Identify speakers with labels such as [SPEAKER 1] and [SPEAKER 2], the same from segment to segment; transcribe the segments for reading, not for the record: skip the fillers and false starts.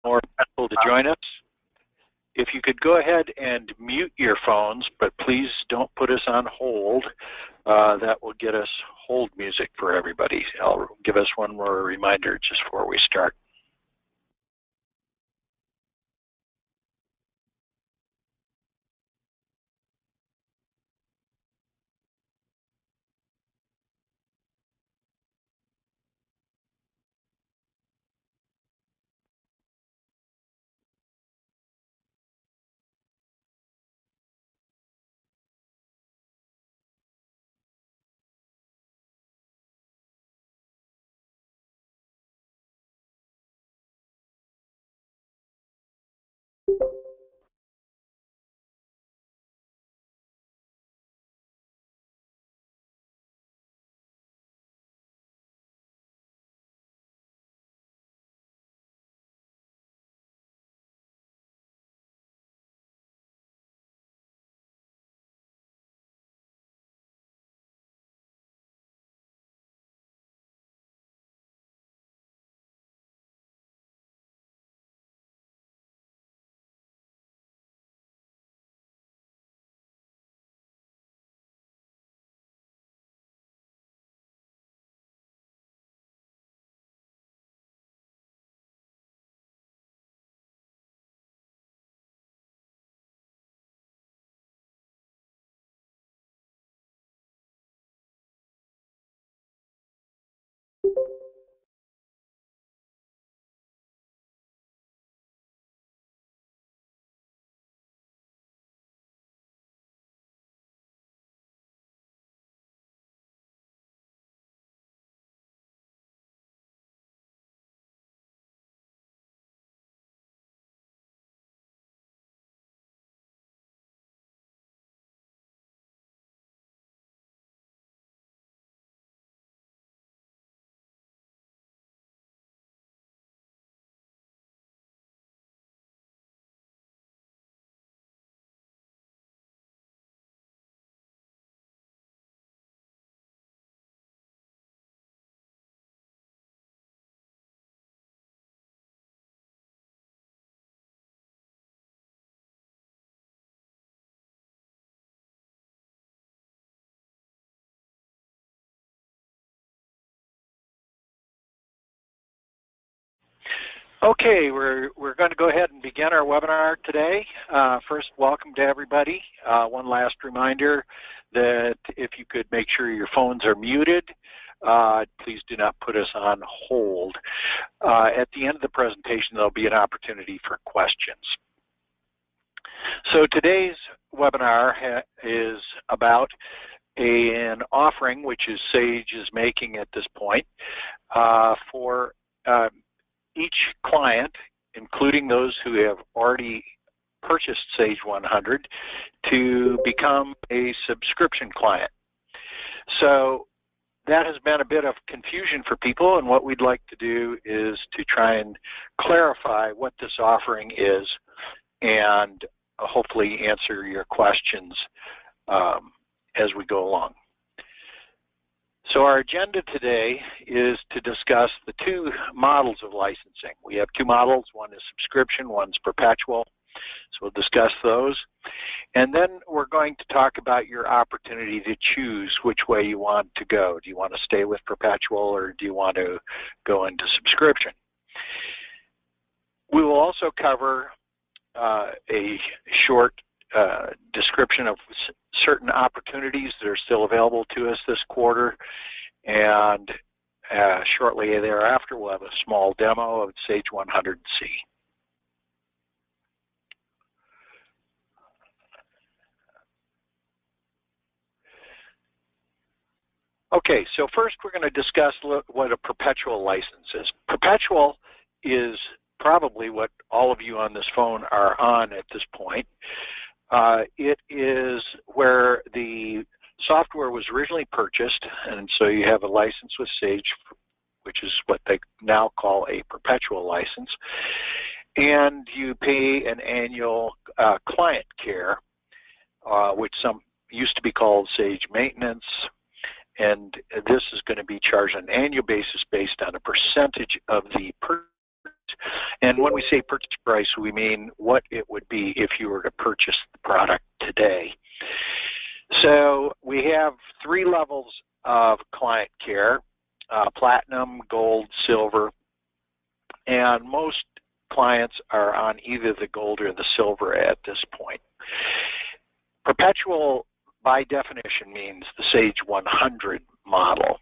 [SPEAKER 1] more people to join us. If you could go ahead and mute your phones, but please don't put us on hold. That will get us hold music for everybody. I'll give us one more reminder just before we start. Okay, we're going to go ahead and begin our webinar today. First, welcome to everybody. One last reminder that if you could make sure your phones are muted, please do not put us on hold. At the end of the presentation, there'll be an opportunity for questions. So today's webinar is about an offering which Sage is making at this point for each client, including those who have already purchased Sage 100, to become a subscription client. So that has been a bit of confusion for people, and what we'd like to do is to try and clarify what this offering is and hopefully answer your questions as we go along. So our agenda today is to discuss the two models of licensing. We have two models. One is subscription, one's perpetual. So we'll discuss those. And then we're going to talk about your opportunity to choose which way you want to go. Do you want to stay with perpetual, or do you want to go into subscription? We will also cover a short description of certain opportunities that are still available to us this quarter, and shortly thereafter we'll have a small demo of Sage 100C. Okay, so first we're going to discuss what a perpetual license is. Perpetual is probably what all of you on this phone are on at this point. It is where the software was originally purchased, and so you have a license with Sage, which is what they now call a perpetual license, and you pay an annual client care, which some used to be called Sage maintenance, and this is going to be charged on an annual basis based on a percentage of the purchase, And when we say purchase price, we mean what it would be if you were to purchase the product today. So we have 3 levels of client care, platinum, gold, silver, and most clients are on either the gold or the silver at this point. Perpetual, by definition, means the Sage 100 model.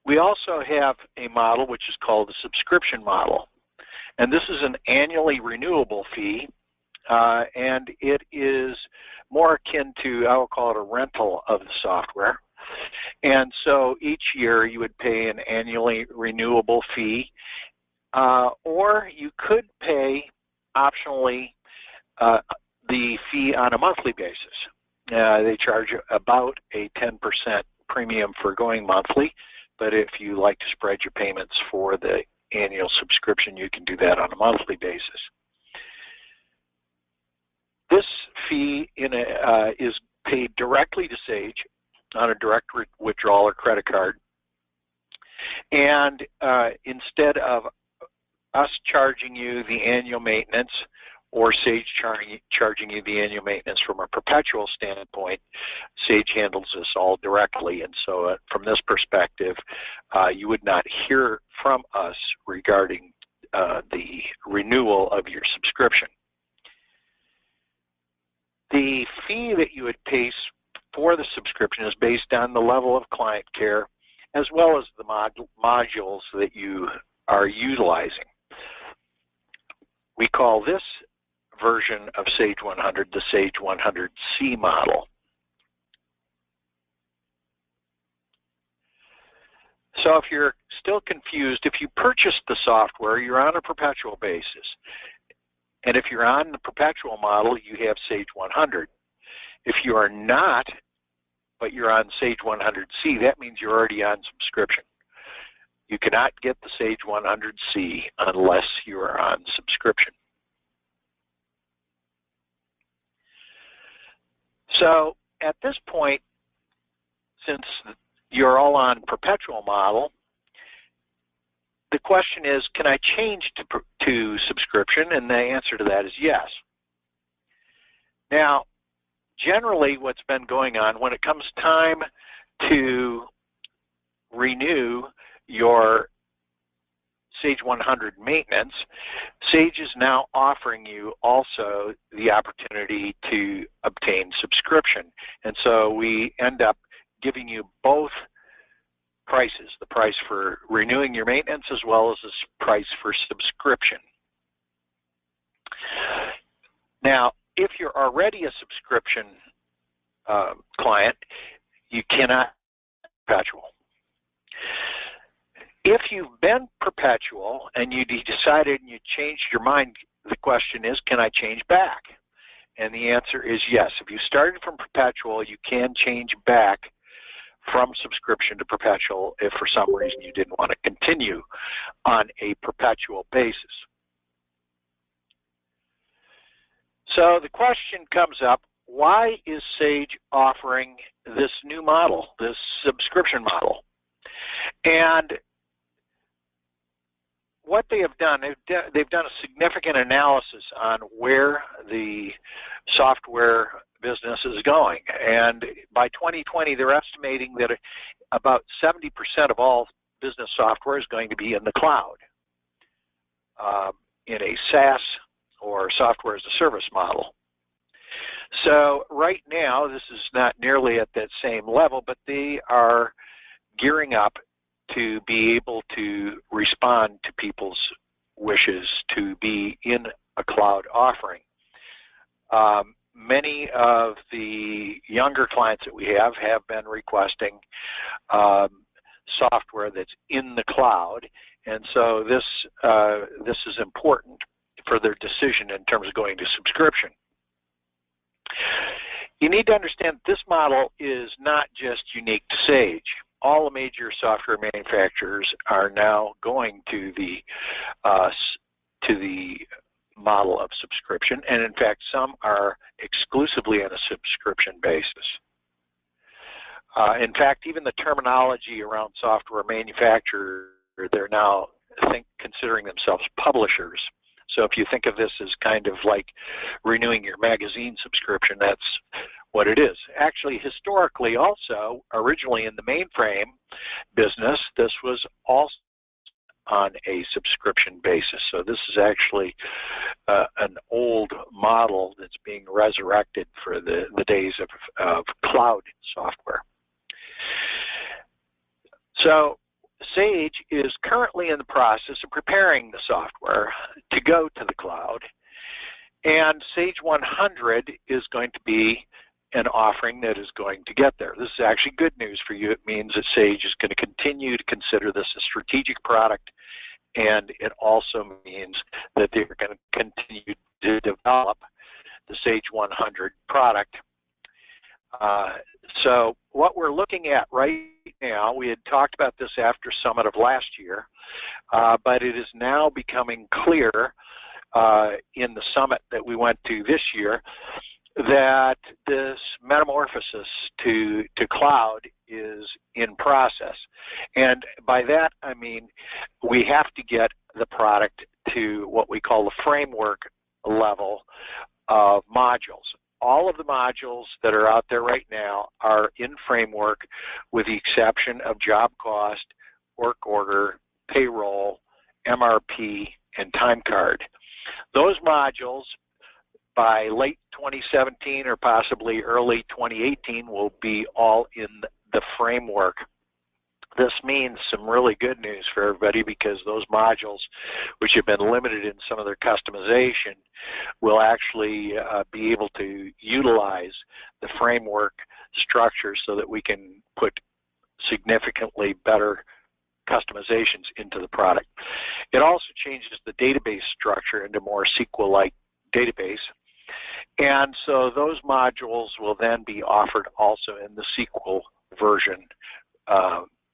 [SPEAKER 1] We also have a model which is called the subscription model, and this is an annually renewable fee, and it is more akin to, I will call it a rental of the software. And so each year you would pay an annually renewable fee, or you could pay optionally the fee on a monthly basis. They charge about a 10% premium for going monthly, but if you like to spread your payments for the annual subscription, you can do that on a monthly basis. This fee is paid directly to Sage on a direct withdrawal or credit card. And instead of us charging you the annual maintenance or Sage charging you the annual maintenance from a perpetual standpoint, Sage handles this all directly. And so from this perspective, you would not hear from us regarding the renewal of your subscription. The fee that you would pay for the subscription is based on the level of client care as well as the modules that you are utilizing. We call this version of Sage 100 the Sage 100C model. So if you're still confused, if you purchase the software, you're on a perpetual basis. And if you're on the perpetual model, you have Sage 100. If you are not, but you're on Sage 100C, that means you're already on subscription. You cannot get the Sage 100C unless you are on subscription. So at this point, since you're all on perpetual model, the question is, can I change to subscription? And the answer to that is yes. Now, generally what's been going on, when it comes time to renew your Sage 100 maintenance, Sage is now offering you also the opportunity to obtain subscription. And so we end up giving you both prices, the price for renewing your maintenance as well as the price for subscription. Now, if you're already a subscription client, you cannot perpetual. If you've been perpetual and you decided and you changed your mind, the question is, can I change back? And the answer is yes. If you started from perpetual, you can change back from subscription to perpetual if for some reason you didn't want to continue on a perpetual basis. So the question comes up, why is Sage offering this new model, this subscription model? And what they have done, they've done a significant analysis on where the software business is going. And by 2020, they're estimating that about 70% of all business software is going to be in the cloud, in a SaaS or software as a service model. So right now, this is not nearly at that same level, but they are gearing up to be able to respond to people's wishes to be in a cloud offering. Many of the younger clients that we have been requesting software that's in the cloud, and so this is important for their decision in terms of going to subscription. You need to understand this model is not just unique to Sage. All the major software manufacturers are now going to the model of subscription, and in fact some are exclusively on a subscription basis. In fact, even the terminology around software manufacturer, they're now considering themselves publishers. So if you think of this as kind of like renewing your magazine subscription, that's what it is. Actually, historically also, originally in the mainframe business, this was also on a subscription basis. So this is actually an old model that's being resurrected for the days of cloud software. So Sage is currently in the process of preparing the software to go to the cloud, and Sage 100 is going to be an offering that is going to get there. This is actually good news for you. It means that Sage is going to continue to consider this a strategic product, and it also means that they're going to continue to develop the Sage 100 product. So what we're looking at right now, we had talked about this after Summit of last year, but it is now becoming clear in the Summit that we went to this year that this metamorphosis to cloud is in process. And by that, I mean we have to get the product to what we call the framework level of modules. All of the modules that are out there right now are in framework with the exception of job cost, work order, payroll, MRP, and time card. Those modules by late 2017 or possibly early 2018 will be all in the framework. This means some really good news for everybody because those modules, which have been limited in some of their customization, will actually be able to utilize the framework structure so that we can put significantly better customizations into the product. It also changes the database structure into more SQL-like database. And so those modules will then be offered also in the SQL version,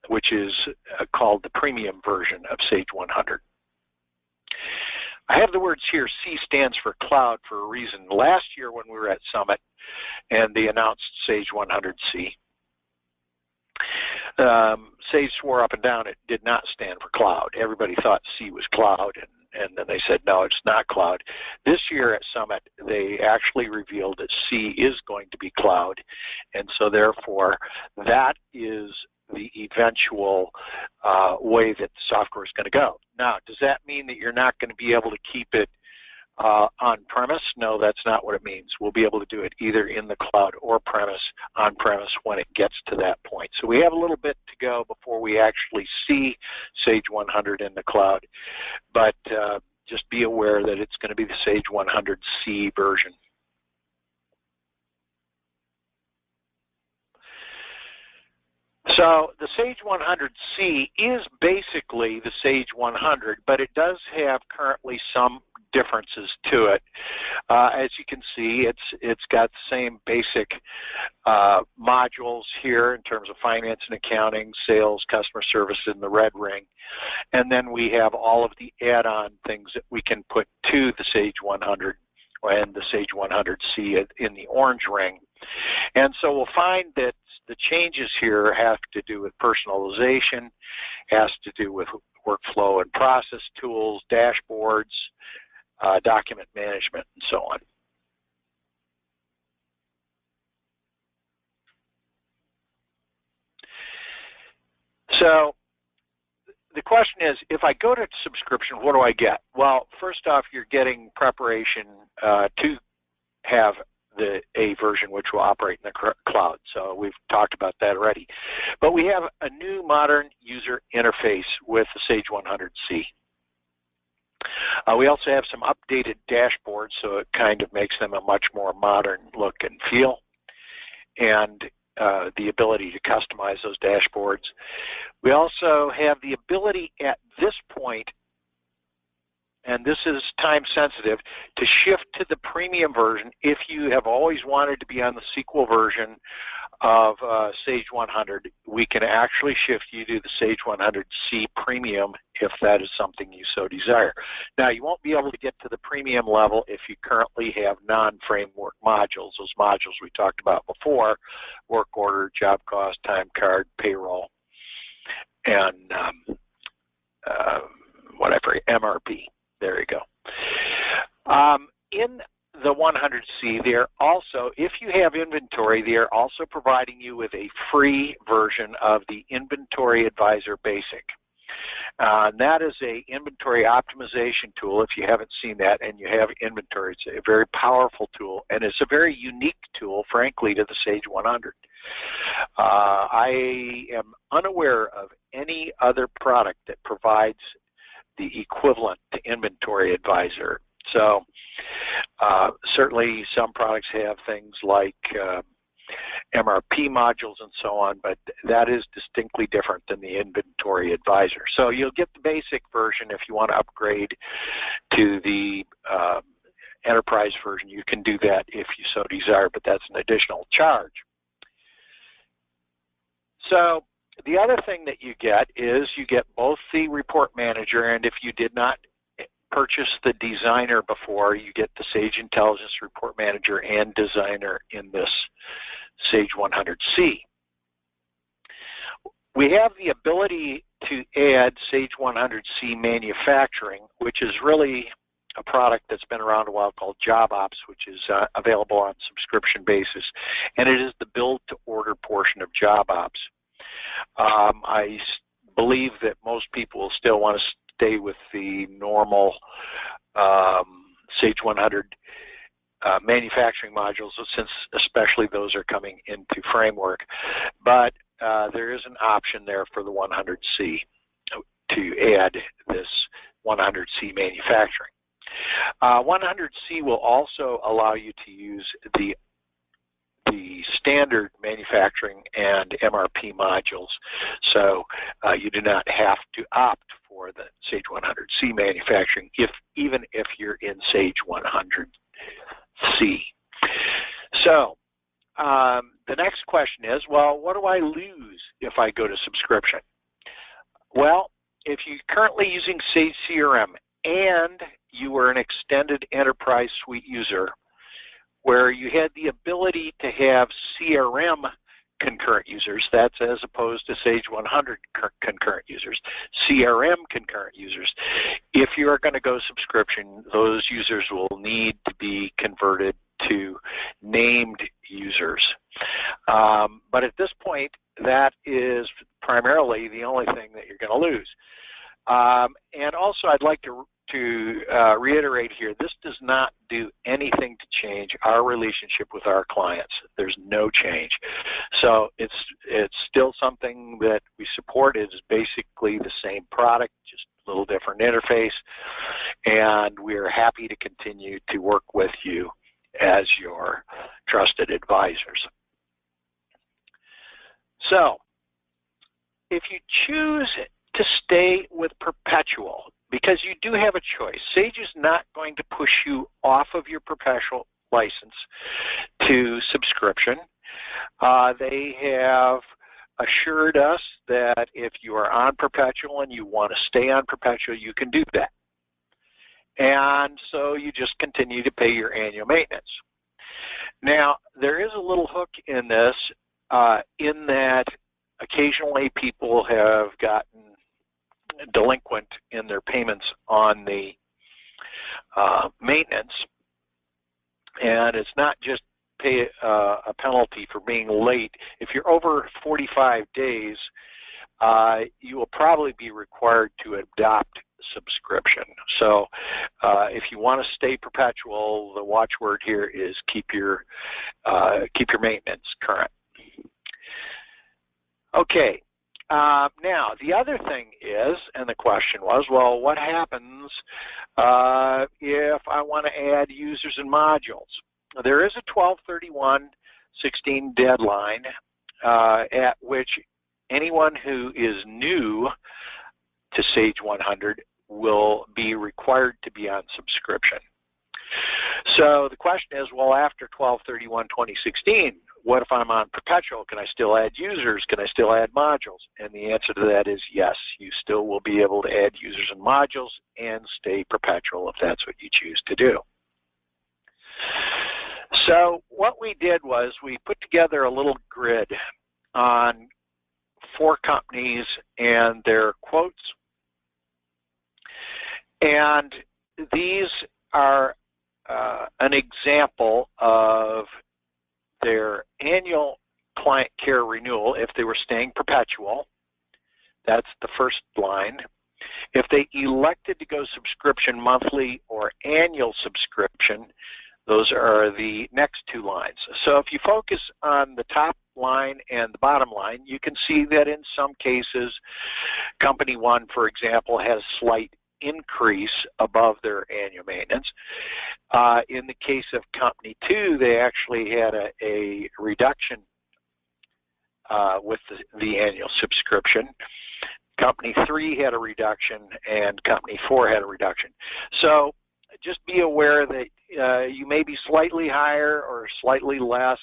[SPEAKER 1] which is called the premium version of Sage 100. I have the words here, C stands for cloud for a reason. Last year when we were at Summit and they announced Sage 100C, Sage swore up and down it did not stand for cloud. Everybody thought C was cloud, and then they said, no, it's not cloud. This year at Summit, they actually revealed that C is going to be cloud, and so therefore that is the eventual way that the software is going to go. Now, does that mean that you're not going to be able to keep it on-premise? No, that's not what it means. We'll be able to do it either in the cloud or on-premise when it gets to that point. So we have a little bit to go before we actually see Sage 100 in the cloud, but just be aware that it's going to be the Sage 100C version. So the Sage 100C is basically the Sage 100, but it does have currently some differences to it. As you can see, it's got the same basic modules here in terms of finance and accounting, sales, customer service in the red ring. And then we have all of the add-on things that we can put to the Sage 100 and the Sage 100C in the orange ring. And so we'll find that the changes here have to do with personalization, has to do with workflow and process tools, dashboards, document management, and so on. So the question is, if I go to subscription, what do I get? Well, first off, you're getting preparation to have the A version which will operate in the cloud. So we've talked about that already. But we have a new modern user interface with the Sage 100C. We also have some updated dashboards, so it kind of makes them a much more modern look and feel, and the ability to customize those dashboards. We also have the ability at this point, and this is time sensitive, to shift to the premium version if you have always wanted to be on the SQL version of Sage 100, we can actually shift you to the Sage 100C Premium if that is something you so desire. Now, you won't be able to get to the premium level if you currently have non-framework modules, those modules we talked about before: work order, job cost, time card, payroll, and whatever, MRP. There you go. In the 100C, they're also, if you have inventory, they're also providing you with a free version of the Inventory Advisor Basic. And that is a inventory optimization tool. If you haven't seen that and you have inventory, it's a very powerful tool, and it's a very unique tool, frankly, to the Sage 100. I am unaware of any other product that provides the equivalent to Inventory Advisor. So certainly some products have things like MRP modules and so on, but that is distinctly different than the Inventory Advisor. So you'll get the basic version. If you want to upgrade to the enterprise version, you can do that if you so desire, but that's an additional charge. So the other thing that you get is you get both the Report Manager, and if you did not purchase the Designer before, you get the Sage Intelligence Report Manager and Designer in this Sage 100C. We have the ability to add Sage 100C Manufacturing, which is really a product that's been around a while called Job Ops, which is available on subscription basis, and it is the build-to-order portion of Job Ops. I believe that most people will still want to stay with the normal Sage 100 manufacturing modules, since especially those are coming into framework. But there is an option there for the 100C to add this 100C manufacturing. 100C will also allow you to use the standard manufacturing and MRP modules, so you do not have to opt for the Sage 100C manufacturing, even if you're in Sage 100C. So the next question is, well, what do I lose if I go to subscription? Well, if you're currently using Sage CRM and you are an extended enterprise suite user, where you had the ability to have CRM concurrent users, that's as opposed to Sage 100 concurrent users, CRM concurrent users. If you are going to go subscription, those users will need to be converted to named users. But at this point, that is primarily the only thing that you're going to lose. And also, I'd like to reiterate here, this does not do anything to change our relationship with our clients. There's no change. So it's still something that we support. It is basically the same product, just a little different interface, and we're happy to continue to work with you as your trusted advisors. So if you choose to stay with perpetual, because you do have a choice, Sage is not going to push you off of your perpetual license to subscription. They have assured us that if you are on perpetual and you want to stay on perpetual, you can do that. And so you just continue to pay your annual maintenance. Now, there is a little hook in this, in that occasionally people have gotten delinquent in their payments on the maintenance, and it's not just pay a penalty for being late. If you're over 45 days, you will probably be required to adopt subscription. So if you want to stay perpetual, the watchword here is keep your maintenance current. Okay. Now, the other thing is, and the question was, well, what happens if I want to add users and modules? There is a 12/31/16 deadline at which anyone who is new to Sage 100 will be required to be on subscription. So the question is, well, after 12/31/2016, what if I'm on perpetual? Can I still add users? Can I still add modules? And the answer to that is yes. You still will be able to add users and modules and stay perpetual if that's what you choose to do. So what we did was we put together a little grid on 4 companies and their quotes. And these are an example of their annual client care renewal if they were staying perpetual. That's the first line. If they elected to go subscription monthly or annual subscription, those are the next 2 lines. So if you focus on the top line and the bottom line, you can see that in some cases, Company 1, for example, has slight increase above their annual maintenance. In the case of Company 2, they actually had a reduction with the annual subscription. Company 3 had a reduction, and Company 4 had a reduction. So just be aware that you may be slightly higher or slightly less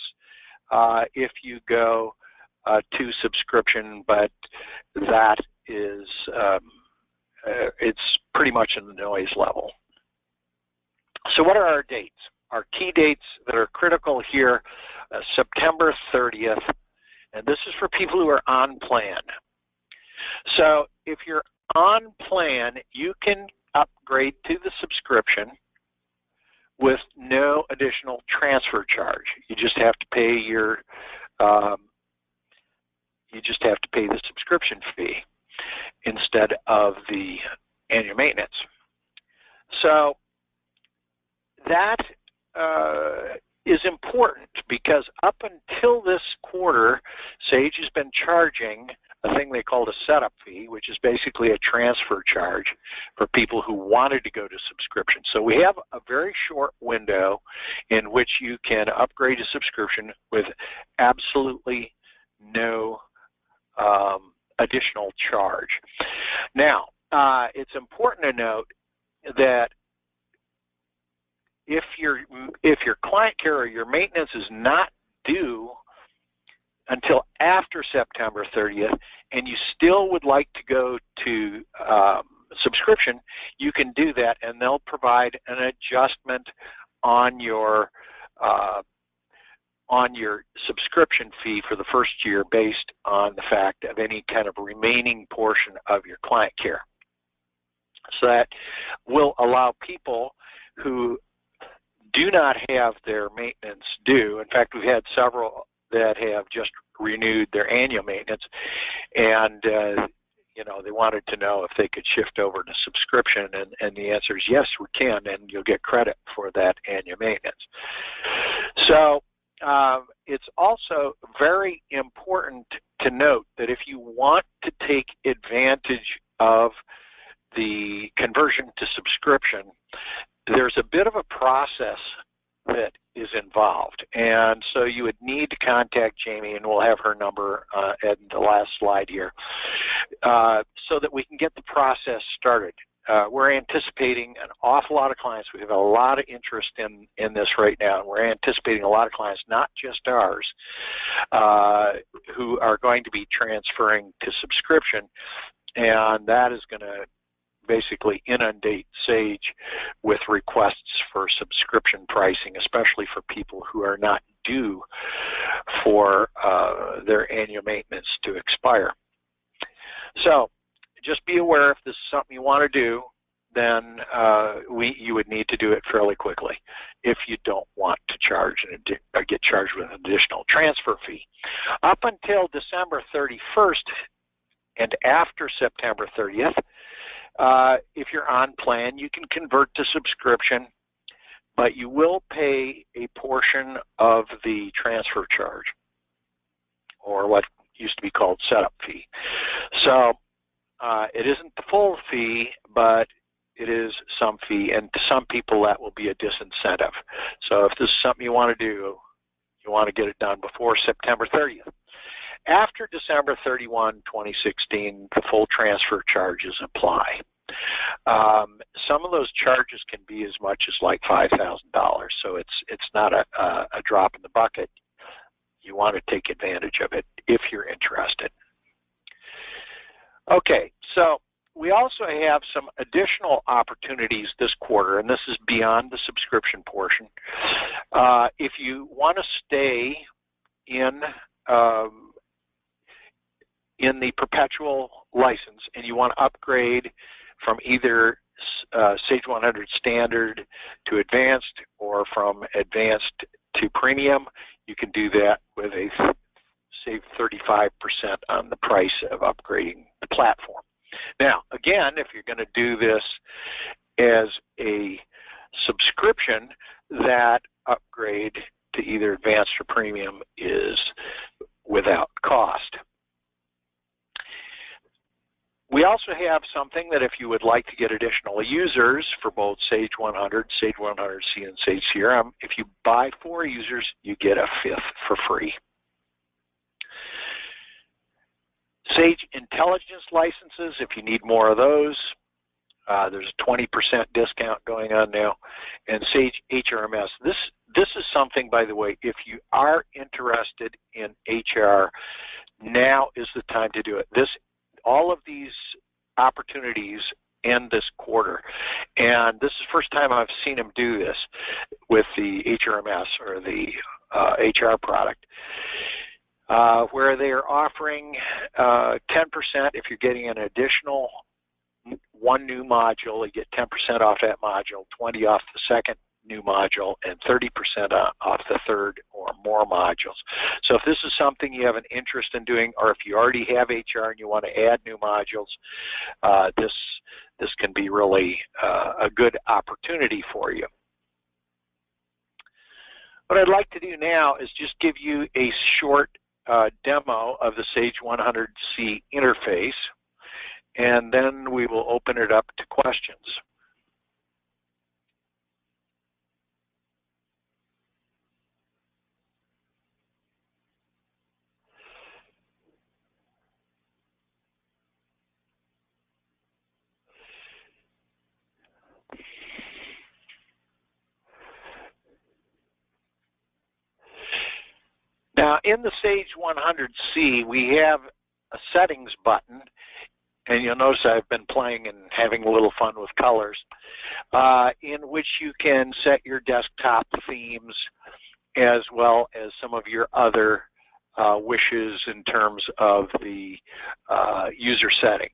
[SPEAKER 1] if you go to subscription, but that is it's pretty much in the noise level. So what are our dates? Our key dates that are critical here, September 30th, and this is for people who are on plan. So if you're on plan, you can upgrade to the subscription with no additional transfer charge. You just have to pay your the subscription fee instead of the annual maintenance. So that is important because up until this quarter, Sage has been charging a thing they called a setup fee, which is basically a transfer charge for people who wanted to go to subscription. So we have a very short window in which you can upgrade to subscription with absolutely no additional charge. Now, it's important to note that if your client care or your maintenance is not due until after September 30th, and you still would like to go to subscription, you can do that, and they'll provide an adjustment on your subscription fee for the first year based on the fact of any kind of remaining portion of your client care. So that will allow people who do not have their maintenance due. In fact, we've had several that have just renewed their annual maintenance, and you know, they wanted to know if they could shift over to subscription, and the answer is yes, we can, and you'll get credit for that annual maintenance. So it's also very important to note that if you want to take advantage of the conversion to subscription, there's a bit of a process that is involved, and so you would need to contact Jamie, and we'll have her number at the last slide here, so that we can get the process started. We're anticipating an awful lot of clients. We have a lot of interest in this right now, and we're anticipating a lot of clients, not just ours, who are going to be transferring to subscription, and that is going to basically inundate Sage with requests for subscription pricing, especially for people who are not due for their annual maintenance to expire. So just be aware, if this is something you want to do, then you would need to do it fairly quickly if you don't want to charge or get charged with an additional transfer fee. Up until December 31st and after September 30th, if you're on plan, you can convert to subscription, but you will pay a portion of the transfer charge, or what used to be called setup fee. So it isn't the full fee, but it is some fee, and to some people that will be a disincentive. So if this is something you want to do, you want to get it done before September 30th. After December 31, 2016, the full transfer charges apply. Some of those charges can be as much as like $5,000, so it's not a drop in the bucket. you want to take advantage of it if you're interested. Okay, so we also have some additional opportunities this quarter, and this is beyond the subscription portion. If you want to stay in the perpetual license and you want to upgrade from either Sage 100 Standard to Advanced or from Advanced to Premium, you can do that with a save 35% on the price of upgrading the platform. Now, again, if you're going to do this as a subscription, that upgrade to either Advanced or Premium is without cost. We also have something that if you would like to get additional users for both Sage 100, Sage 100C, and Sage CRM, if you buy 4 users, you get a 5th for free. Sage Intelligence licenses, if you need more of those, there's a 20% discount going on now. And Sage HRMS, this is something, by the way, if you are interested in HR, now is the time to do it. All of these opportunities end this quarter, and this is the first time I've seen them do this with the HRMS or the HR product, where they are offering 10% if you're getting an additional 1 new module. You get 10% off that module, 20 off the second new module, and 30% off the third or more modules. So if this is something you have an interest in doing, or if you already have HR and you want to add new modules, this can be really a good opportunity for you. What I'd like to do now is just give you a short demo of the Sage 100C interface, and then we will open it up to questions. Now, in the Sage 100C, we have a settings button, and you'll notice I've been playing and having a little fun with colors, in which you can set your desktop themes as well as some of your other wishes in terms of the user settings.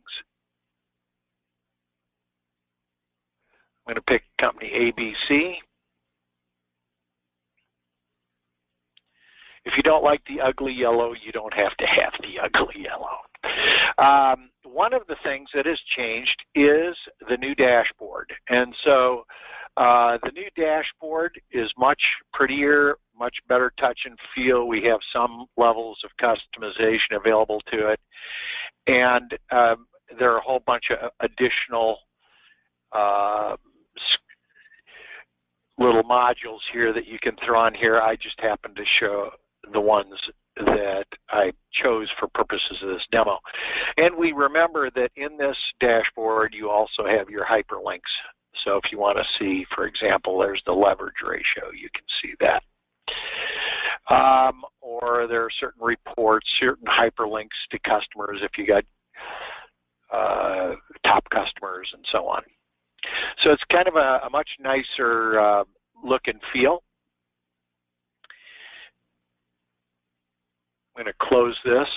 [SPEAKER 1] I'm going to pick company ABC. If you don't like the ugly yellow, you don't have to have the ugly yellow. One of the things that has changed is the new dashboard. And so the new dashboard is much prettier, much better touch and feel. We have some levels of customization available to it. And there are a whole bunch of additional little modules here that you can throw on here. I just happen to show the ones that I chose for purposes of this demo. And we remember that in this dashboard you also have your hyperlinks. So if you want to see, for example, there's the leverage ratio, you can see that. Or there are certain reports, certain hyperlinks to customers if you got top customers and so on. So it's kind of a much nicer look and feel. I'm going to close this.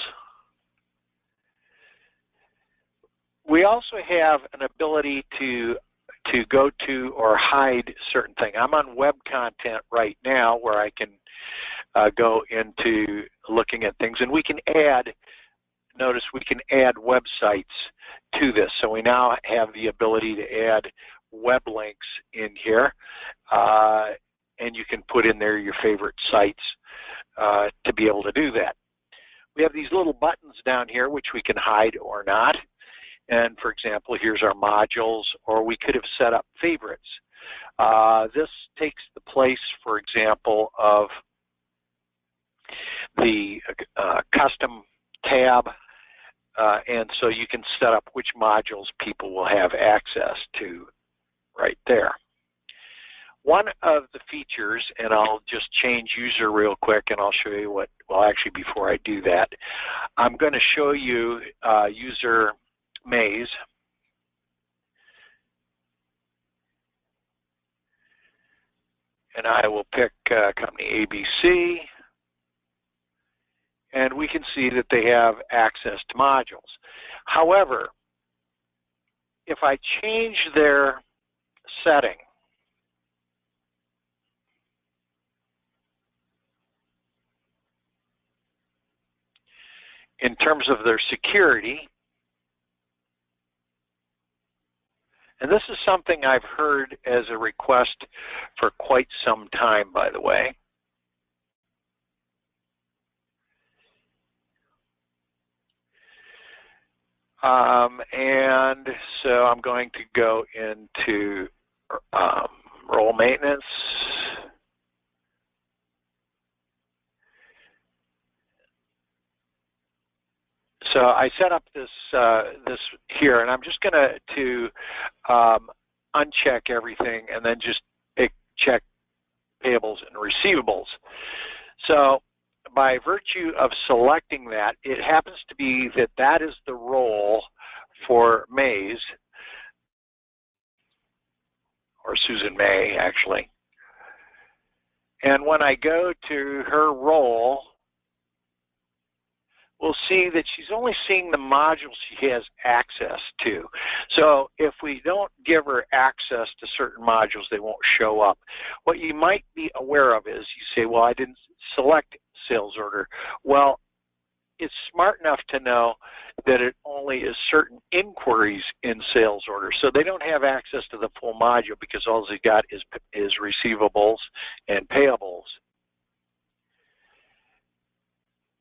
[SPEAKER 1] We also have an ability to go to or hide certain things. I'm on web content right now where I can go into looking at things, and we can add, notice we can add websites to this. So we now have the ability to add web links in here, and you can put in there your favorite sites to be able to do that. We have these little buttons down here which we can hide or not. And for example, here's our modules, or we could have set up favorites. This takes the place, for example, of the custom tab, and so you can set up which modules people will have access to right there. One of the features, and I'll just change user real quick and I'll show you what, well actually before I do that, I'm going to show you user Maze. And I will pick company ABC. And we can see that they have access to modules. However, if I change their setting, in terms of their security, and this is something I've heard as a request for quite some time, by the way. And so I'm going to go into role maintenance. So I set up this this here, and I'm just going to uncheck everything and then just check payables and receivables. So by virtue of selecting that, it happens to be that that is the role for Maze, or Susan May actually. And when I go to her role, we'll see that she's only seeing the modules she has access to. So if we don't give her access to certain modules, they won't show up. What you might be aware of is you say, well, I didn't select sales order. Well, it's smart enough to know that it only is certain inquiries in sales order. So they don't have access to the full module because all they got is receivables and payables.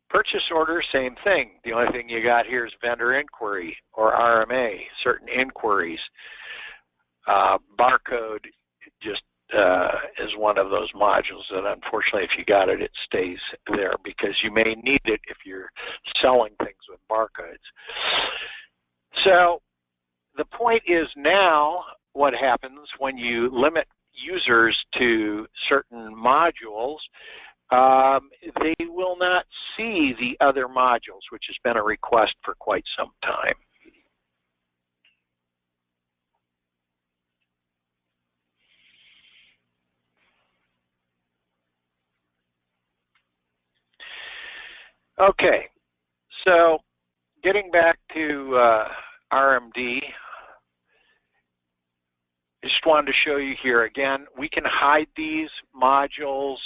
[SPEAKER 1] Purchase order, same thing. The only thing you got here is vendor inquiry or RMA, certain inquiries. Barcode just is one of those modules that unfortunately if you got it, it stays there because you may need it if you're selling things with barcodes. So the point is now what happens when you limit users to certain modules, they will not see the other modules, which has been a request for quite some time. Okay, so getting back to RMD, I just wanted to show you here again, we can hide these modules.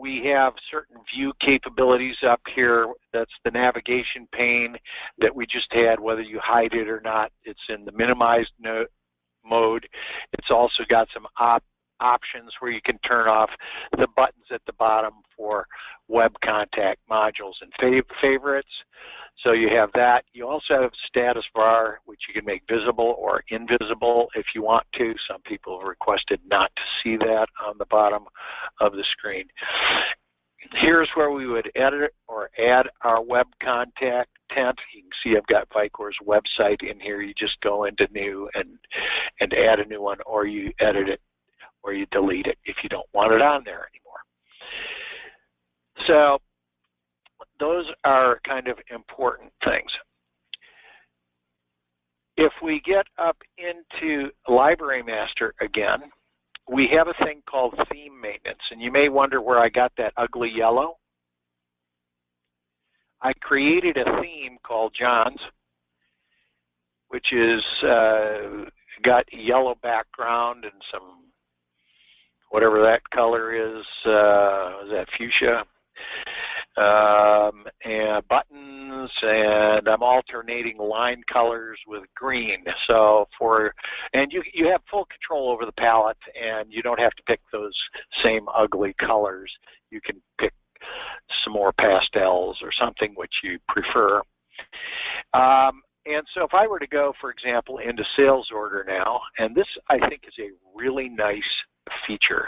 [SPEAKER 1] We have certain view capabilities up here. That's the navigation pane that we just had, whether you hide it or not. It's in the minimized mode. It's also got some options where you can turn off the buttons at the bottom for web contact modules and favorites. So you have that. You also have status bar, which you can make visible or invisible if you want to. Some people have requested not to see that on the bottom of the screen. Here's where we would edit or add our web contact tent. You can see I've got VICOR's website in here. You just go into new and add a new one, or you edit it or you delete it if you don't want it on there anymore. So those are kind of important things. If we get up into Library Master again, we have a thing called theme maintenance, and you may wonder where I got that ugly yellow. I created a theme called John's, which is got a yellow background and some, whatever that color is that fuchsia? And buttons, and I'm alternating line colors with green. So and you have full control over the palette, and you don't have to pick those same ugly colors. You can pick some more pastels or something which you prefer. And so if I were to go, for example, into sales order now, and this I think is a really nice feature.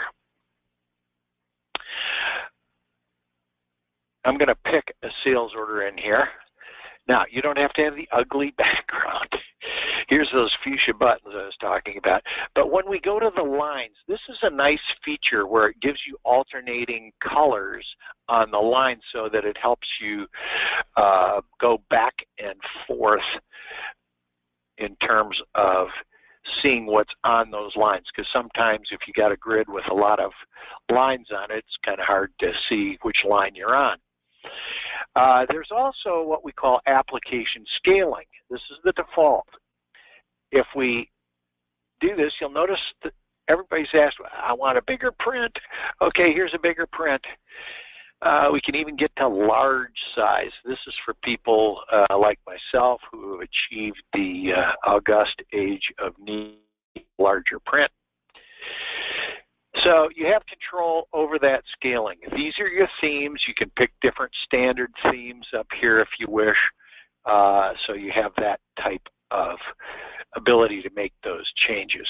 [SPEAKER 1] I'm going to pick a sales order in here. Now, you don't have to have the ugly background. Here's those fuchsia buttons I was talking about. But when we go to the lines, this is a nice feature where it gives you alternating colors on the line so that it helps you go back and forth in terms of seeing what's on those lines, because sometimes if you got a grid with a lot of lines on it, it's kind of hard to see which line you're on. There's also what we call application scaling. This is the default. If we do this, you'll notice that everybody's asked, I want a bigger print. Okay, here's a bigger print. We can even get to large size. This is for people like myself who have achieved the august age of needing larger print. So you have control over that scaling. These are your themes. You can pick different standard themes up here if you wish. So you have that type of ability to make those changes.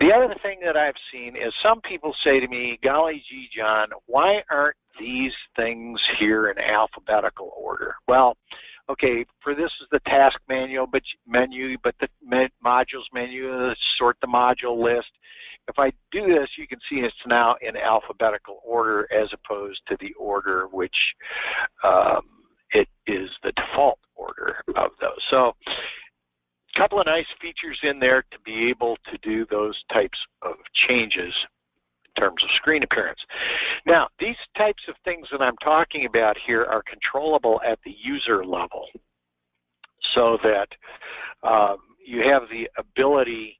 [SPEAKER 1] The other thing that I've seen is some people say to me, golly gee, John, why aren't these things here in alphabetical order? Well, okay, for this is the task menu, but the modules menu, sort the module list. If I do this, you can see it's now in alphabetical order as opposed to the order which it is the default order of those. So a couple of nice features in there to be able to do those types of changes in terms of screen appearance. Now, these types of things that I'm talking about here are controllable at the user level, so that you have the ability,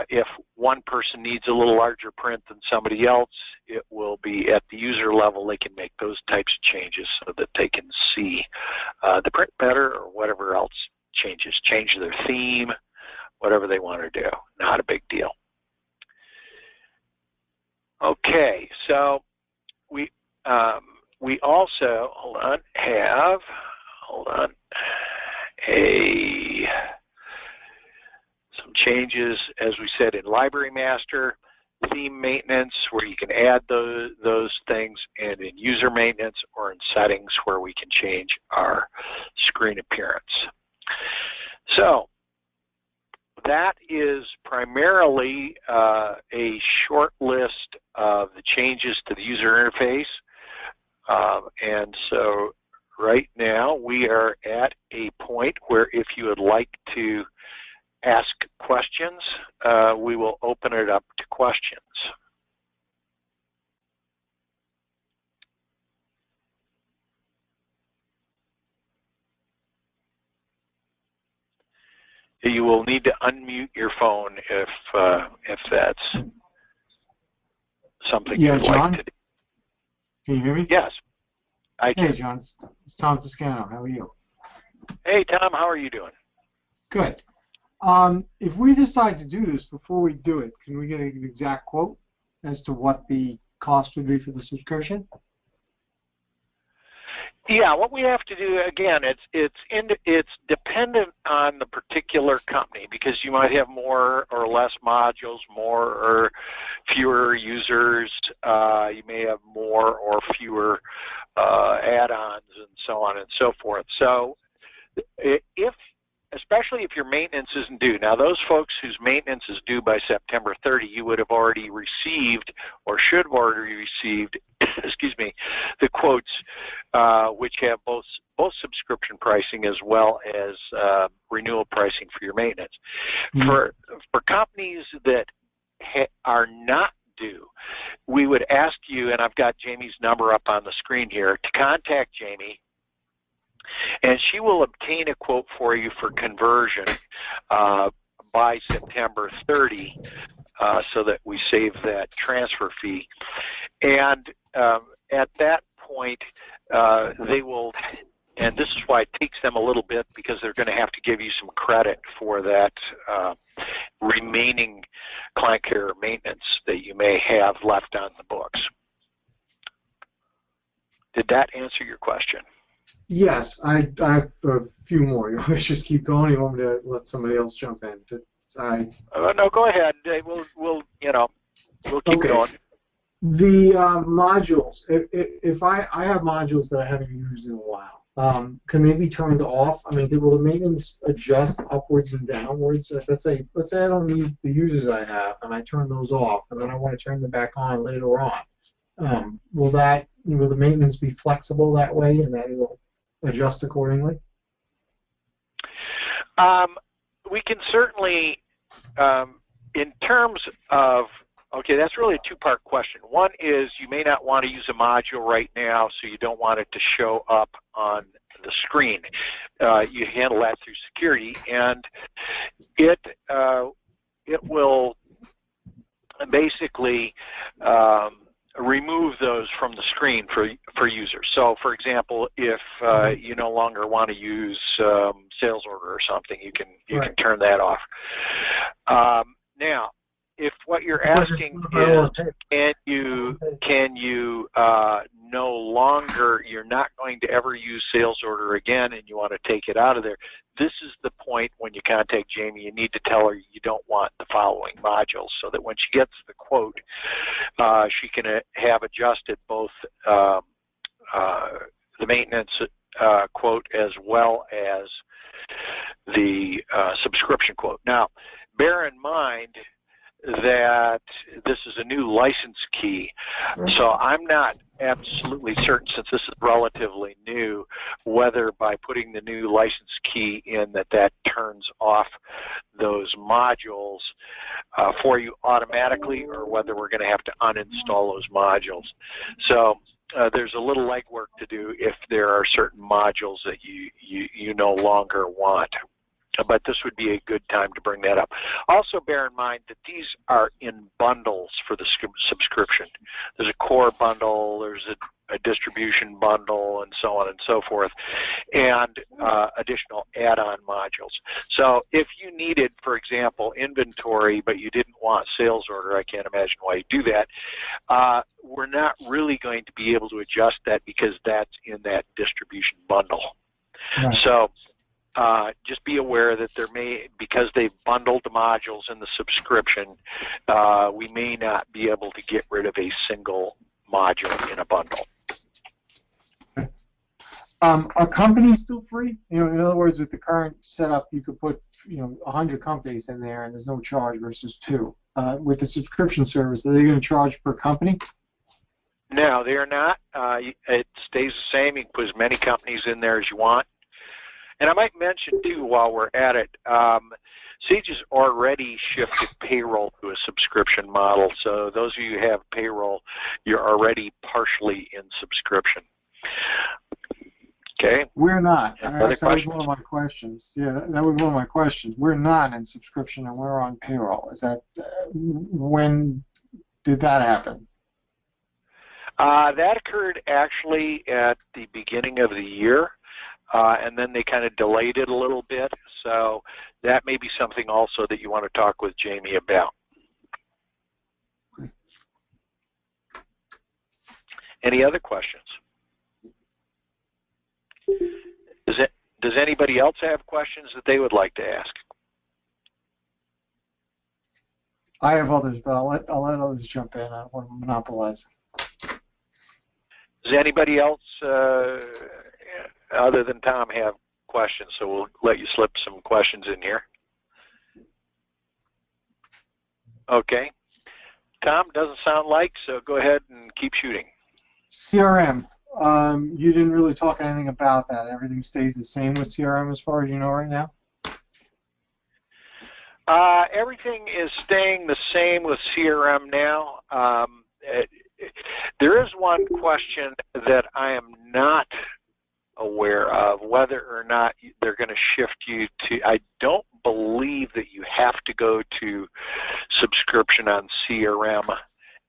[SPEAKER 1] if one person needs a little larger print than somebody else, it will be at the user level. They can make those types of changes so that they can see the print better or whatever else changes, change their theme, whatever they want to do. Not a big deal. Okay, so we also have some changes, as we said, in Library Master, theme maintenance, where you can add those things, and in user maintenance or in settings where we can change our screen appearance. So that is primarily a short list of the changes to the user interface. And so right now we are at a point where if you would like to ask questions, we will open it up to questions. You will need to unmute your phone if that's something you'd like to do.
[SPEAKER 2] Can you hear me?
[SPEAKER 1] Yes, I can.
[SPEAKER 2] Hey, John. It's Tom Toscano. How are you?
[SPEAKER 1] Hey, Tom. How are you doing?
[SPEAKER 2] Good. If we decide to do this, before we do it, can we get an exact quote as to what the cost would be for the subscription?
[SPEAKER 1] Yeah, what we have to do, again, it's dependent on the particular company, because you might have more or less modules, more or fewer users, you may have more or fewer add-ons, and so on and so forth. So especially if your maintenance isn't due. Now, those folks whose maintenance is due by September 30, you would have already received, or should have already received, excuse me, the quotes which have both subscription pricing as well as renewal pricing for your maintenance. For companies that are not due, we would ask you, and I've got Jamie's number up on the screen here, to contact Jamie, and she will obtain a quote for you for conversion by September 30, so that we save that transfer fee. And at that point, they will, and this is why it takes them a little bit, because they're going to have to give you some credit for that remaining client care maintenance that you may have left on the books. Did that answer your question?
[SPEAKER 2] Yes, I have a few more. You want me to just keep going? You want me to let somebody else jump in?
[SPEAKER 1] No, go ahead. We'll keep going.
[SPEAKER 2] The modules. If I have modules that I haven't used in a while, Can they be turned off? I mean, will the maintenance adjust upwards and downwards? Let's say I don't need the users I have, and I turn those off, and then I want to turn them back on later on. Will the maintenance be flexible that way, and then it will adjust accordingly?
[SPEAKER 1] We can certainly, in terms of, okay, that's really a two-part question. One is you may not want to use a module right now, so you don't want it to show up on the screen. You handle that through security, and it will basically remove those from the screen for users. So, for example, if you no longer want to use sales order or something, you can turn that off. Now, if what you're asking is, can you no longer, you're not going to ever use sales order again, and you want to take it out of there, this is the point when you contact Jamie. You need to tell her you don't want the following modules, so that when she gets the quote, she can have adjusted both the maintenance quote as well as the subscription quote. Now, bear in mind that this is a new license key, so I'm not absolutely certain, since this is relatively new, whether by putting the new license key in that turns off those modules for you automatically, or whether we're going to have to uninstall those modules. So there's a little legwork to do if there are certain modules that you no longer want. But this would be a good time to bring that up. Also bear in mind that these are in bundles for the subscription. There's a core bundle, there's a distribution bundle, and so on and so forth, and additional add-on modules. So if you needed, for example, inventory, but you didn't want sales order, I can't imagine why you do that, we're not really going to be able to adjust that because that's in that distribution bundle. Right. So just be aware that there because they've bundled the modules in the subscription, we may not be able to get rid of a single module in a bundle.
[SPEAKER 2] Are companies still free? In other words, with the current setup, you could put 100 companies in there, and there's no charge versus 2. With the subscription service, are they going to charge per company?
[SPEAKER 1] No, they are not. It stays the same. You can put as many companies in there as you want. And I might mention, too, while we're at it, Sage has already shifted payroll to a subscription model. So those of you who have payroll, you're already partially in subscription. Okay?
[SPEAKER 2] We're not. That was one of my questions. Yeah, that was one of my questions. We're not in subscription, and we're on payroll. Is that when did that happen?
[SPEAKER 1] That occurred actually at the beginning of the year. And then they kind of delayed it a little bit, so that may be something also that you want to talk with Jamie about. Any other questions? Does anybody else have questions that they would like to ask?
[SPEAKER 2] I have others, but I'll let others jump in. I don't want to monopolize.
[SPEAKER 1] Does anybody else other than Tom have questions? So we'll let you slip some questions in here. Okay. Tom, doesn't sound like, so go ahead and keep shooting.
[SPEAKER 2] CRM. You didn't really talk anything about that. Everything stays the same with CRM as far as you know right now?
[SPEAKER 1] Everything is staying the same with CRM now. There is one question that I am not aware of, whether or not they're going to shift you to, I don't believe that you have to go to subscription on CRM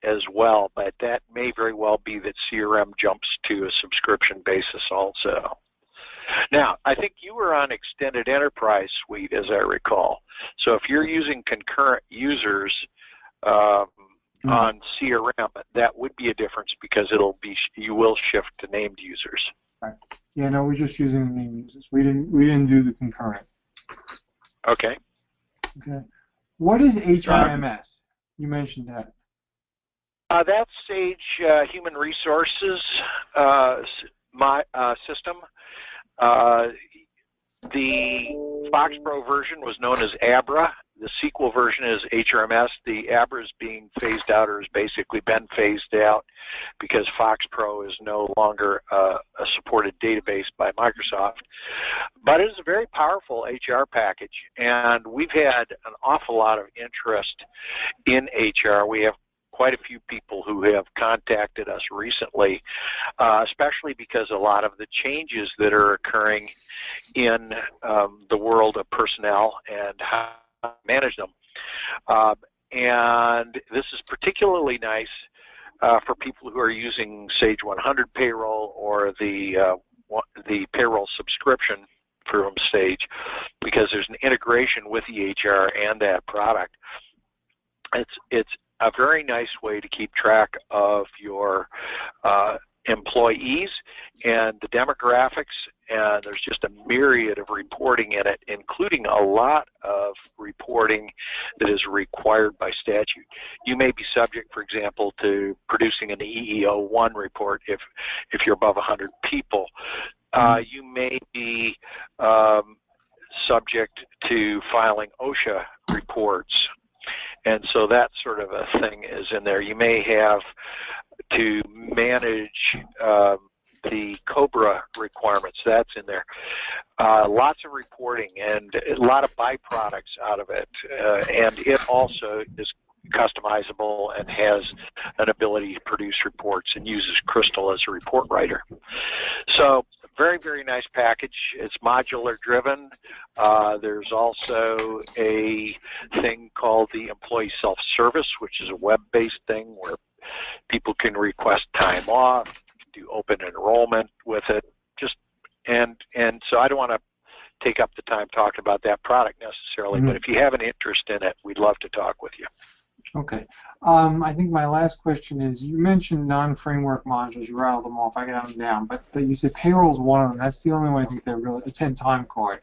[SPEAKER 1] as well, but that may very well be that CRM jumps to a subscription basis also. Now, I think you were on Extended Enterprise Suite, as I recall. So if you're using concurrent users on CRM, that would be a difference because you will shift to named users.
[SPEAKER 2] Right. Yeah, no, we're just using the named users. We didn't do the concurrent.
[SPEAKER 1] Okay.
[SPEAKER 2] Okay. What is HRMS? You mentioned that.
[SPEAKER 1] That's Sage Human Resources system. The Fox Pro version was known as Abra. The sequel version is HRMS. The Abra is being phased out, or has basically been phased out, because Fox Pro is no longer a supported database by Microsoft. But it is a very powerful HR package, and we've had an awful lot of interest in HR. We have quite a few people who have contacted us recently, especially because a lot of the changes that are occurring in the world of personnel and how to manage them. And this is particularly nice for people who are using Sage 100 payroll or the payroll subscription from Sage, because there's an integration with EHR and that product. It's a very nice way to keep track of your employees and the demographics, and there's just a myriad of reporting in it, including a lot of reporting that is required by statute. You may be subject, for example, to producing an EEO-1 report if you're above 100 people. You may be subject to filing OSHA reports, and so that sort of a thing is in there. You may have to manage the COBRA requirements. That's in there. Lots of reporting and a lot of byproducts out of it. And it also is customizable and has an ability to produce reports and uses Crystal as a report writer. So very, very nice package. It's modular driven. There's also a thing called the employee self-service, which is a web-based thing where people can request time off, do open enrollment with it. And so I don't want to take up the time talking about that product necessarily, but if you have an interest in it, we'd love to talk with you.
[SPEAKER 2] Okay. I think my last question is, you mentioned non-framework modules. You rattled them off. I got them down. But you said payroll is one of them. That's the only one I think they're really, it's in time card.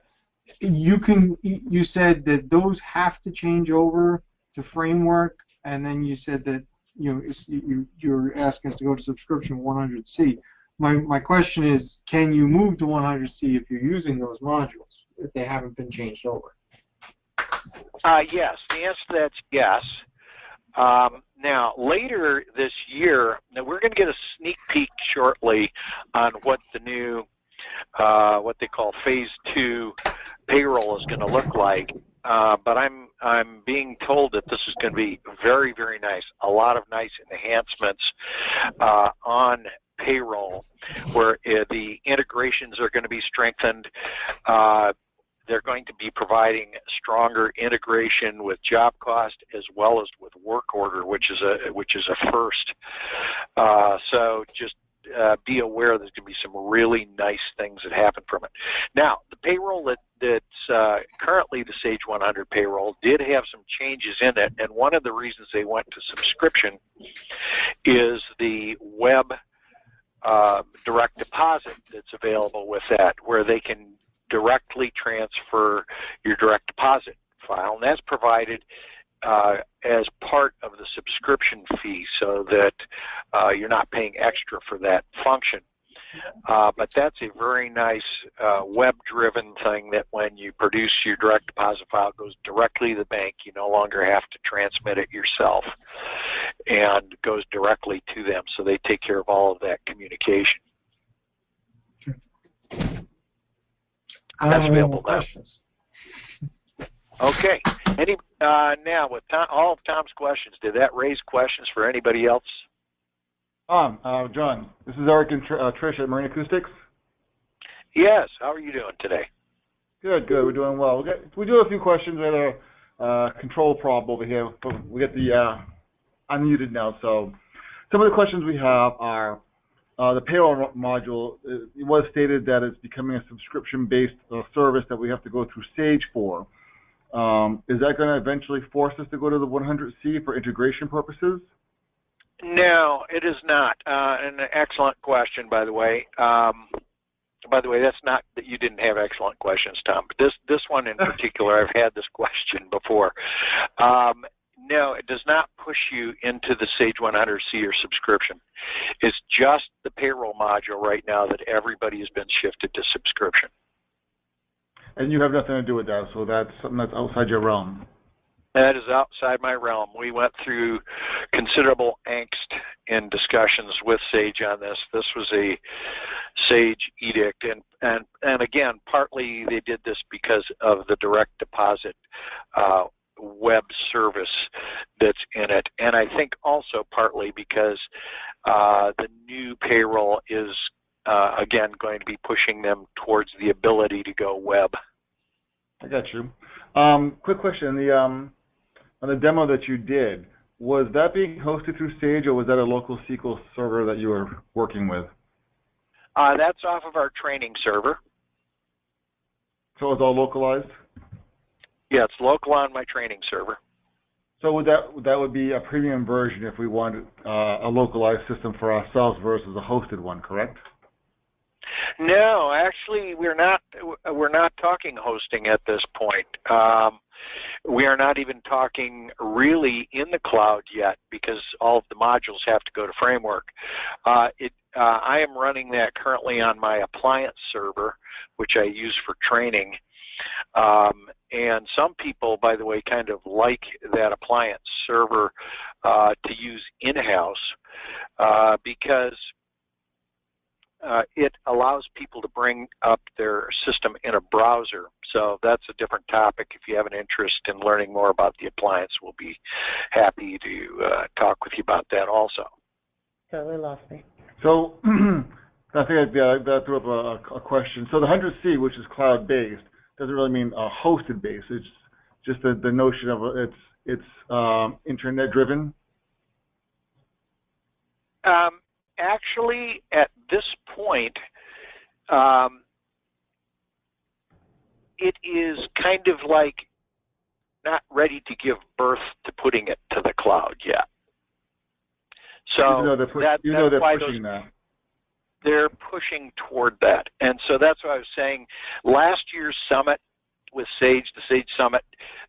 [SPEAKER 2] You said that those have to change over to framework, and then you said that you're asking us to go to subscription 100C. My question is, can you move to 100C if you're using those modules, if they haven't been changed over?
[SPEAKER 1] Yes. The answer to that's yes. Now, later this year, now we're going to get a sneak peek shortly on what the new, what they call Phase 2 payroll is going to look like. But I'm being told that this is going to be very, very nice. A lot of nice enhancements on payroll, where the integrations are going to be strengthened. They're going to be providing stronger integration with job cost as well as with work order, which is a first. So just be aware there's going to be some really nice things that happen from it. Now, the payroll that's currently the Sage 100 payroll did have some changes in it, and one of the reasons they went to subscription is the web direct deposit that's available with that, where they can directly transfer your direct deposit file, and that's provided as part of the subscription fee, so that you're not paying extra for that function. But that's a very nice web-driven thing that when you produce your direct deposit file, it goes directly to the bank. You no longer have to transmit it yourself, and goes directly to them, so they take care of all of that communication. That's available now.
[SPEAKER 2] Questions.
[SPEAKER 1] Okay. Now, with all of Tom's questions, did that raise questions for anybody else?
[SPEAKER 3] John, this is Eric and Trish at Marine Acoustics.
[SPEAKER 1] Yes. How are you doing today?
[SPEAKER 3] Good. We're doing well. We do have a few questions. We had a control problem over here, but we get the unmuted now. So some of the questions we have are, the payroll module, it was stated that it's becoming a subscription-based service that we have to go through Sage for. Is that going to eventually force us to go to the 100C for integration purposes?
[SPEAKER 1] No, it is not. An excellent question, by the way. By the way, that's not that you didn't have excellent questions, Tom, but this one in particular, I've had this question before. No, it does not push you into the Sage 100C or subscription. It's just the payroll module right now that everybody has been shifted to subscription.
[SPEAKER 3] And you have nothing to do with that, so that's something that's outside your realm.
[SPEAKER 1] That is outside my realm. We went through considerable angst in discussions with Sage on this. This was a Sage edict, and again, partly they did this because of the direct deposit web service that's in it, and I think also partly because the new payroll is again going to be pushing them towards the ability to go web.
[SPEAKER 3] I got you. Quick question: on the demo that you did, was that being hosted through Sage, or was that a local SQL server that you were working with?
[SPEAKER 1] That's off of our training server.
[SPEAKER 3] So it's all localized?
[SPEAKER 1] Yeah, it's local on my training server.
[SPEAKER 3] So that would be a premium version if we wanted a localized system for ourselves versus a hosted one, correct?
[SPEAKER 1] No, actually, we're not talking hosting at this point. We are not even talking really in the cloud yet because all of the modules have to go to Framework. I am running that currently on my appliance server, which I use for training. And some people, by the way, kind of like that appliance server to use in-house because it allows people to bring up their system in a browser. So that's a different topic. If you have an interest in learning more about the appliance, we'll be happy to talk with you about that also.
[SPEAKER 4] Totally lost me.
[SPEAKER 3] So I think that threw up a question. So the 100C, which is cloud-based, doesn't really mean hosted-based. It's just the notion of it's internet-driven.
[SPEAKER 1] Actually, at this point, it is kind of like not ready to give birth to putting it to the cloud yet. So
[SPEAKER 3] they're pushing that.
[SPEAKER 1] They're pushing toward that. And so that's what I was saying. Last year's summit with Sage, the Sage Summit,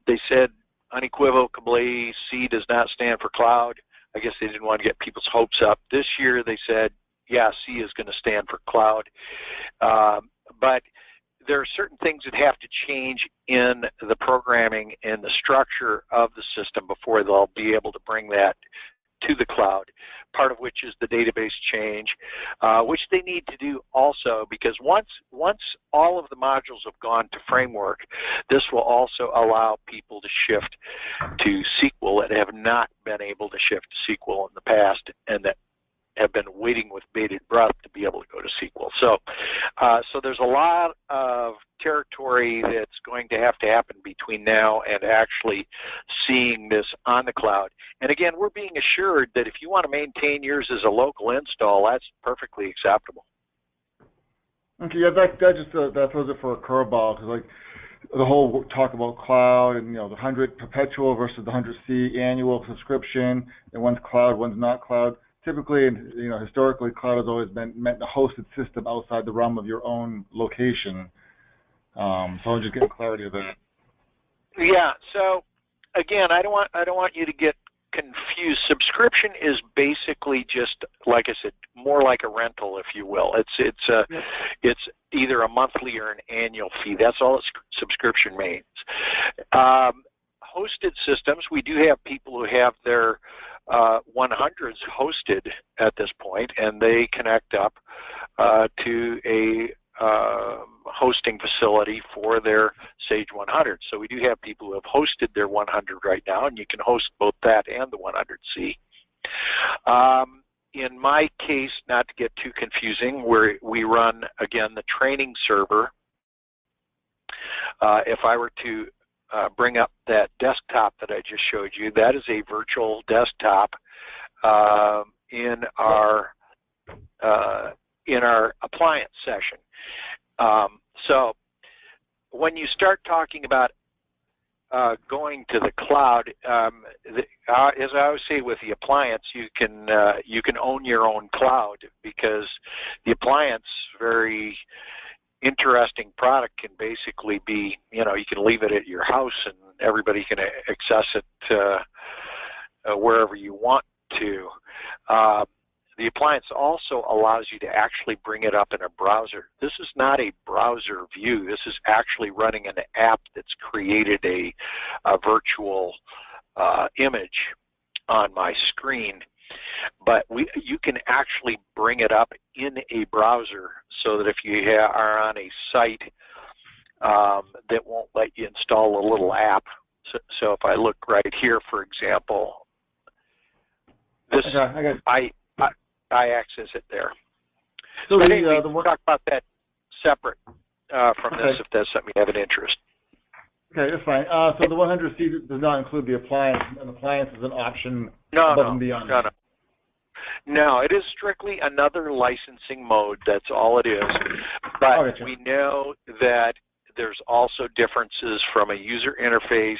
[SPEAKER 1] they said unequivocally C does not stand for cloud. I guess they didn't want to get people's hopes up. This year they said, yeah, C is going to stand for cloud. But there are certain things that have to change in the programming and the structure of the system before they'll be able to bring that to the cloud, part of which is the database change, which they need to do also because once all of the modules have gone to Framework, this will also allow people to shift to SQL that have not been able to shift to SQL in the past and that have been waiting with bated breath to be able to go to SQL. So there's a lot of territory that's going to have to happen between now and actually seeing this on the cloud. And again, we're being assured that if you want to maintain yours as a local install, that's perfectly acceptable.
[SPEAKER 3] Okay, yeah, that throws it for a curveball because like the whole talk about cloud and the 100 perpetual versus the 100C annual subscription, and one's cloud, one's not cloud. Typically, historically, cloud has always meant a hosted system outside the realm of your own location. So I'm just getting clarity of that.
[SPEAKER 1] Yeah. So again, I don't want you to get confused. Subscription is basically just, like I said, more like a rental, if you will. It's either a monthly or an annual fee. That's all a subscription means. Hosted systems, we do have people who have their 100s hosted at this point, and they connect up to a hosting facility for their Sage 100. So we do have people who have hosted their 100 right now, and you can host both that and the 100C. In my case, not to get too confusing, we run, again, the training server. If I were to bring up that desktop that I just showed you, that is a virtual desktop in our appliance session. So when you start talking about going to the cloud, as I always say with the appliance, you can own your own cloud because the appliance, very interesting product, can basically be, you can leave it at your house and everybody can access it wherever you want to. The appliance also allows you to actually bring it up in a browser. This is not a browser view. This is actually running an app that's created a virtual image on my screen. But you can actually bring it up in a browser so that if you are on a site that won't let you install a little app. So if I look right here, for example, this I access it there. So anyway, we'll talk about that separate from this if that's something you have an interest.
[SPEAKER 3] Okay, that's fine. So the 100C does not include the appliance, and the appliance is an option above and beyond.
[SPEAKER 1] No, it is strictly another licensing mode. That's all it is. But we know that there's also differences from a user interface,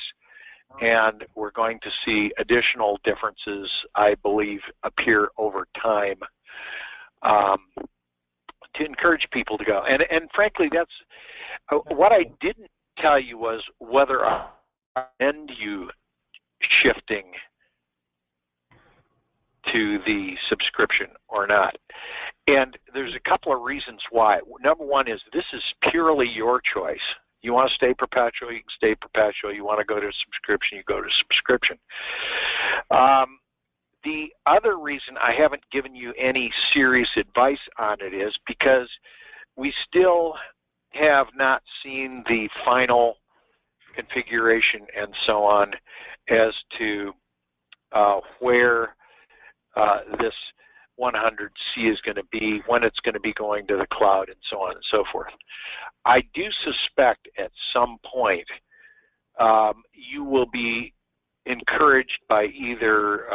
[SPEAKER 1] and we're going to see additional differences, I believe, appear over time to encourage people to go. And frankly, that's what I didn't tell you was whether I recommend you shifting to the subscription or not. And there's a couple of reasons why. Number one is this is purely your choice. You want to stay perpetual, you can stay perpetual. You want to go to subscription, you go to subscription. The other reason I haven't given you any serious advice on it is because we still have not seen the final configuration and so on as to where this 100C is going to be, when it's going to be going to the cloud, and so on and so forth. I do suspect at some point you will be encouraged by either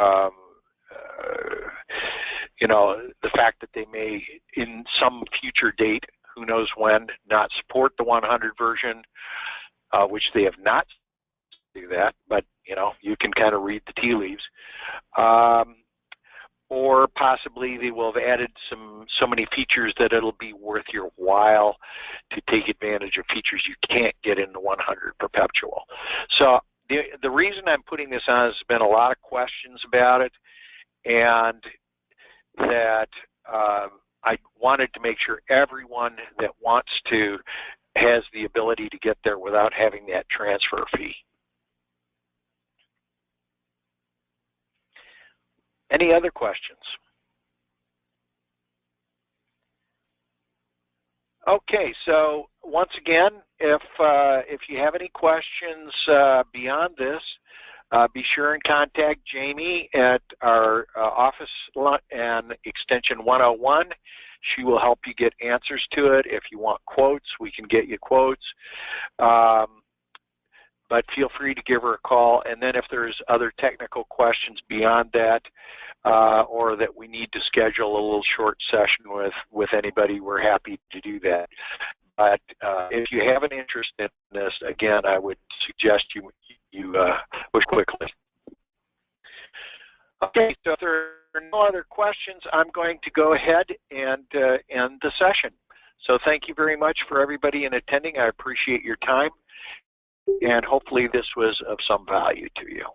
[SPEAKER 1] the fact that they may, in some future date, who knows when, not support the 100 version, which they have not do that, but you can kind of read the tea leaves. Or possibly they will have added so many features that it'll be worth your while to take advantage of features you can't get in the 100 perpetual. So the reason I'm putting this on is there's been a lot of questions about it, and that I wanted to make sure everyone that wants to has the ability to get there without having that transfer fee. Any other questions? Okay, so once again, if you have any questions beyond this, be sure and contact Jamie at our office and extension 101. She will help you get answers to it. If you want quotes, we can get you quotes. But feel free to give her a call. And then if there's other technical questions beyond that, or that we need to schedule a little short session with anybody, we're happy to do that. But if you have an interest in this, again, I would suggest you push quickly. Okay, so if there are no other questions, I'm going to go ahead and end the session. So thank you very much for everybody in attending. I appreciate your time, and hopefully this was of some value to you.